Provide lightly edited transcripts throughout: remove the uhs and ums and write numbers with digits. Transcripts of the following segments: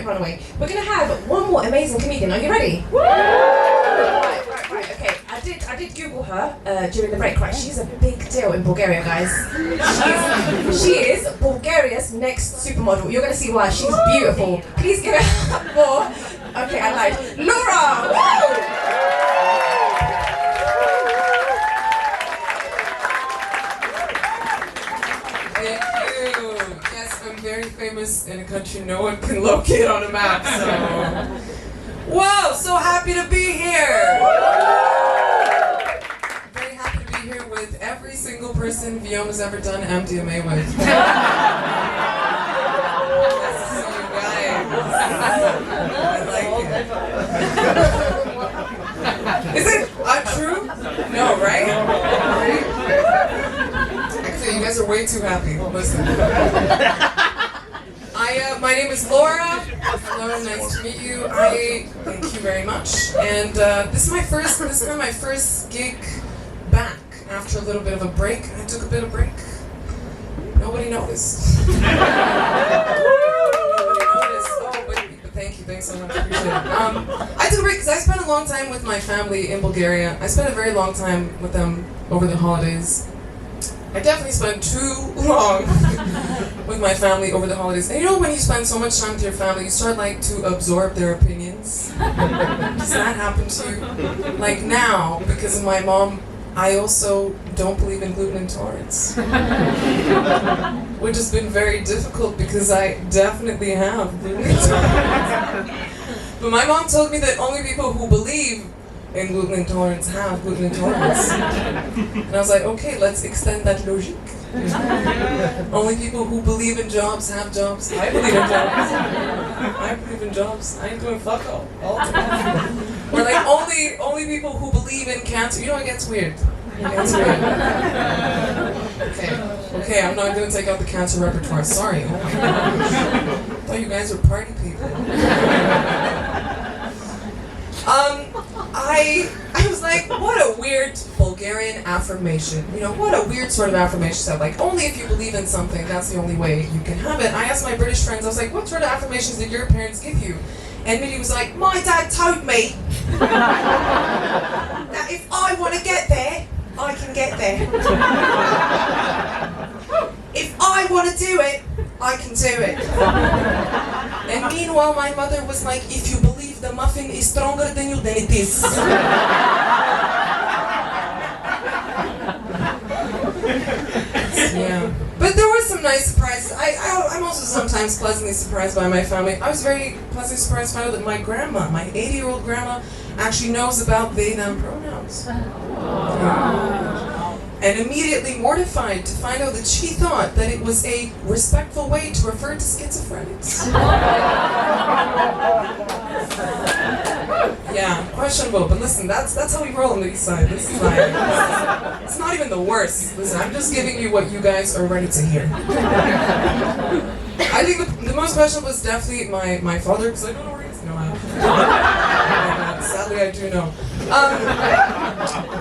run away. We're gonna have one more amazing comedian. Are you ready? Right, okay. I did Google her during the break, right? She's a big deal in Bulgaria, guys. She is Bulgaria's next supermodel. You're gonna see why. She's beautiful. Please give it up for, okay, I lied. Lorra! Woo! I'm very famous in a country no one can locate on a map, so... Whoa, so happy to be here! Very happy to be here with every single person Guillaume's ever done MDMA with. Nice to see you guys. I like it. Is it untrue? No, right? Actually, you guys are way too happy. Listen. My name is Lorra. Hello, nice to meet you. Thank you very much. And this is kind of my first gig back after a little bit of a break. I took a bit of break. Nobody noticed. Nobody noticed. Oh, but thank you. Thanks so much. Appreciate it. I took a break because I spent a long time with my family in Bulgaria. I spent a very long time with them over the holidays. I definitely spent too long with my family over the holidays. And you know when you spend so much time with your family, you start to absorb their opinions? Does that happen to you? Like now, because of my mom, I also don't believe in gluten intolerance. Which has been very difficult because I definitely have gluten intolerance. But my mom told me that only people who believe in gluten intolerance have gluten intolerance. And I was like, okay, let's extend that logic. Only people who believe in jobs have jobs. I believe in jobs. I believe in jobs. I ain't doing fuck all the time. Or only people who believe in cancer. You know, it gets weird. It gets weird. Okay, I'm not gonna take out the cancer repertoire. Sorry. I thought you guys were party people. I was like, what a weird Bulgarian affirmation. You know, what a weird sort of affirmation that only if you believe in something, that's the only way you can have it. I asked my British friends, I was like, what sort of affirmations did your parents give you? And Minnie was like, my dad told me that if I want to get there, I can get there. If I want to do it, I can do it. And meanwhile, my mother was like, if you believe the muffin is stronger than you, then it is. Yeah. But there were some nice surprises. I'm also sometimes pleasantly surprised by my family. I was very pleasantly surprised to find out that my grandma, my 80-year-old grandma, actually knows about they, them pronouns. And immediately mortified to find out that she thought that it was a respectful way to refer to schizophrenics. Yeah, questionable, but listen, that's how we roll on the east side. This is it's not even the worst. Listen, I'm just giving you what you guys are ready to hear. I think the most questionable was definitely my father, because I don't know where he is. No, sadly I do know.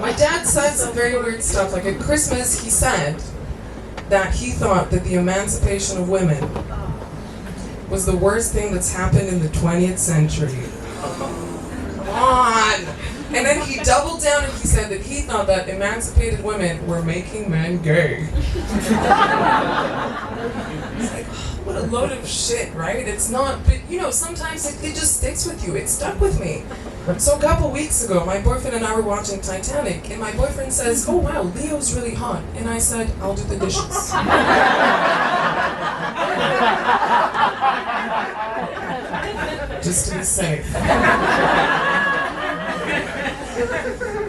My dad said some very weird stuff, like at Christmas he said that he thought that the emancipation of women was the worst thing that's happened in the 20th century. Come on! And then he doubled down and he said that he thought that emancipated women were making men gay. It's like, what a load of shit, right? It's not, but you know, sometimes it just sticks with you. It stuck with me. So a couple weeks ago, my boyfriend and I were watching Titanic, and my boyfriend says, oh wow, Leo's really hot. And I said, I'll do the dishes. Just to be safe.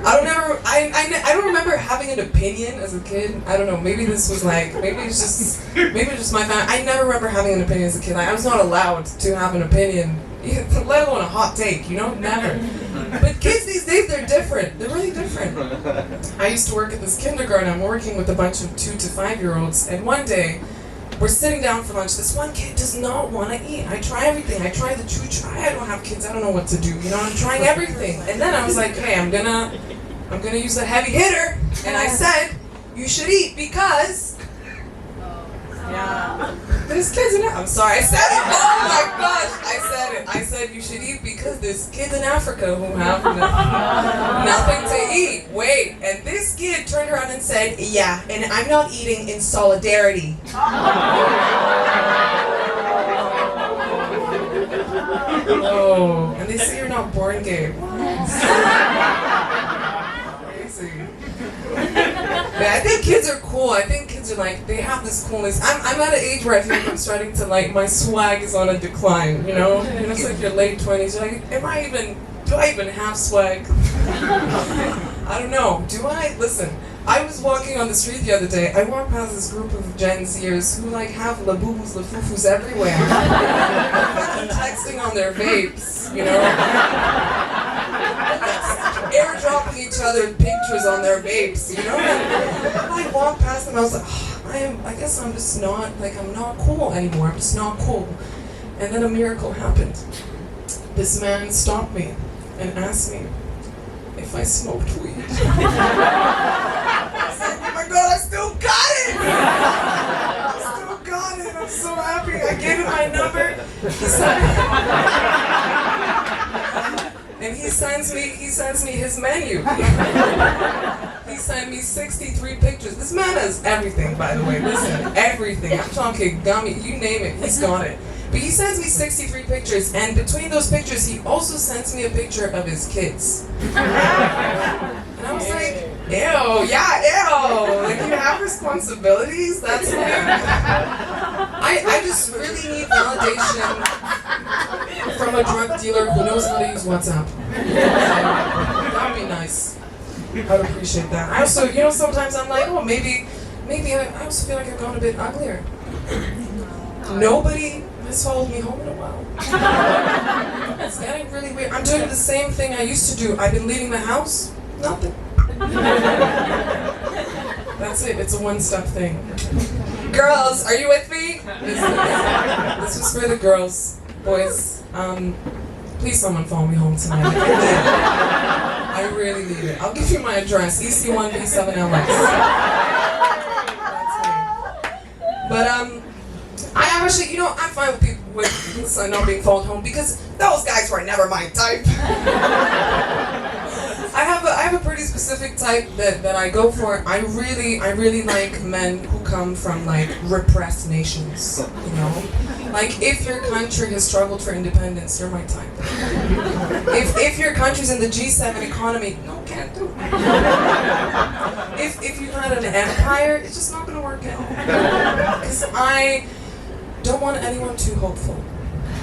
I don't remember having an opinion as a kid. I don't know, maybe this was maybe it's just my family. I never remember having an opinion as a kid. I was not allowed to have an opinion, let alone a hot take, you know, never. But kids these days, they're different. They're really different. I used to work at this kindergarten. I'm working with a bunch of 2 to 5-year-olds, and one day, we're sitting down for lunch. This one kid does not want to eat. I try everything. I try the I don't have kids. I don't know what to do. You know, I'm trying everything. And then I was like, hey, I'm gonna use a heavy hitter. And I said, you should eat because. Yeah. There's kids in it. I'm sorry. I said it. Oh my gosh. I said said you should eat because there's kids in Africa who have nothing to eat. Wait, and this kid turned around and said, yeah, and I'm not eating in solidarity. Oh, and they say you're not born gay. Crazy. Yeah, I think kids are cool. I think kids are like, they have this coolness. I'm at an age where I feel like I'm starting to like, my swag is on a decline, you know? And it's like your late 20s, you're like, do I even have swag? I don't know. Do I? Listen, I was walking on the street the other day. I walked past this group of Gen Zers who like have la-boo-boos, la-foo-foos everywhere. They're texting on their vapes, you know? Airdropping each other pictures on their vapes, you know? And I walked past them, I was like, oh, I guess I'm just not, like, I'm not cool anymore. I'm just not cool. And then a miracle happened. This man stopped me and asked me if I smoked weed. I was like, oh my God, I still got it! I still got it. I'm so happy. I gave him my number. And he sends me his menu. He sent me 63 pictures. This man has everything, by the way. Listen, everything. I'm talking gummy, you name it, he's got it. But he sends me 63 pictures, and between those pictures, he also sends me a picture of his kids. And I was like, ew, yeah, ew. Like, you have responsibilities? That's like... I just really need validation from a drug dealer who knows how to use WhatsApp. That would be nice. I'd appreciate that. I also, you know, sometimes I'm like, oh, maybe I also feel like I've gone a bit uglier. Nobody has followed me home in a while. It's getting really weird. I'm doing the same thing I used to do. I've been leaving the house. Nothing. That's it. It's a one-step thing. Girls, are you with me? This was for the girls. Boys, please someone follow me home tonight. I really need it. I'll give you my address. EC1 B7LX. That's me. But I actually, you know, I'm fine with people with not being followed home because those guys were never my type. I have a pretty specific type that I go for. I really like men who come from like repressed nations, you know? Like if your country has struggled for independence, you're my type. If your country's in the G7 economy, no, can't do. If you've had an empire, it's just not gonna work out. Because I don't want anyone too hopeful.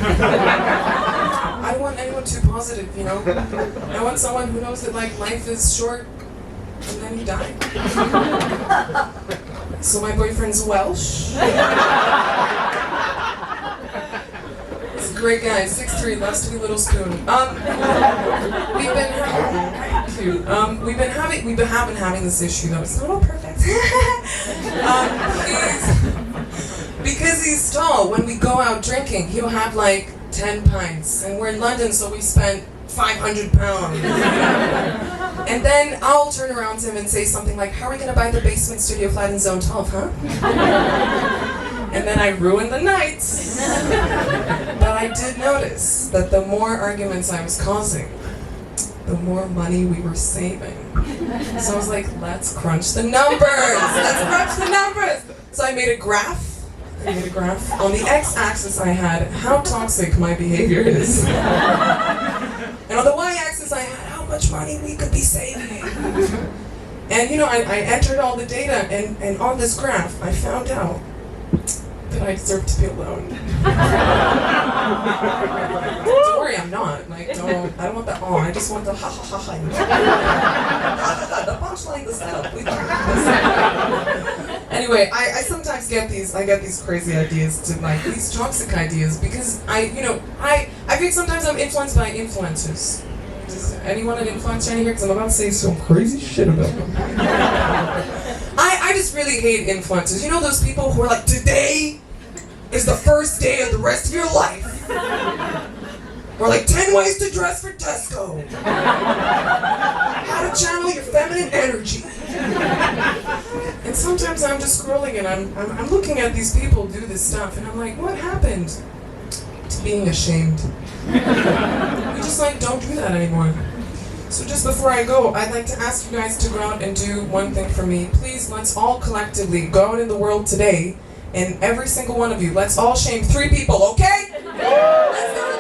I don't want anyone too positive, you know? I want someone who knows that like life is short and then you die. So my boyfriend's Welsh. He's a great guy, 6'3", loves to be little spoon. We've been having this issue though. It's not all perfect. Because he's tall, when we go out drinking, he'll have like 10 pints. And we're in London, so we spent 500 pounds. And then I'll turn around to him and say something like, how are we going to buy the basement studio flat in Zone 12, huh? And then I ruin the night. But I did notice that the more arguments I was causing, the more money we were saving. So I was like, let's crunch the numbers! Let's crunch the numbers! So I made a graph. On the x-axis I had how toxic my behavior is. And on the y-axis I had how much money we could be saving. And you know, I entered all the data and on this graph I found out that I deserve to be alone. Don't worry, I'm not. Like, I don't want the awe, I just want the ha ha ha ha. The punchline, the setup. Anyway, I sometimes get these crazy ideas to like these toxic ideas because I think sometimes I'm influenced by influencers. Is anyone an influencer in here? Because I'm about to say some crazy shit about them. I just really hate influencers. You know those people who are like, today is the first day of the rest of your life. Or like 10 ways to dress for Tesco. How to channel your feminine energy. And sometimes I'm just scrolling and I'm looking at these people do this stuff and I'm like, what happened to being ashamed. We just like don't do that anymore. So just before I go, I'd like to ask you guys to go out and do one thing for me. Please, let's all collectively go out in the world today, and every single one of you, let's all shame 3 people, okay? Let's do it!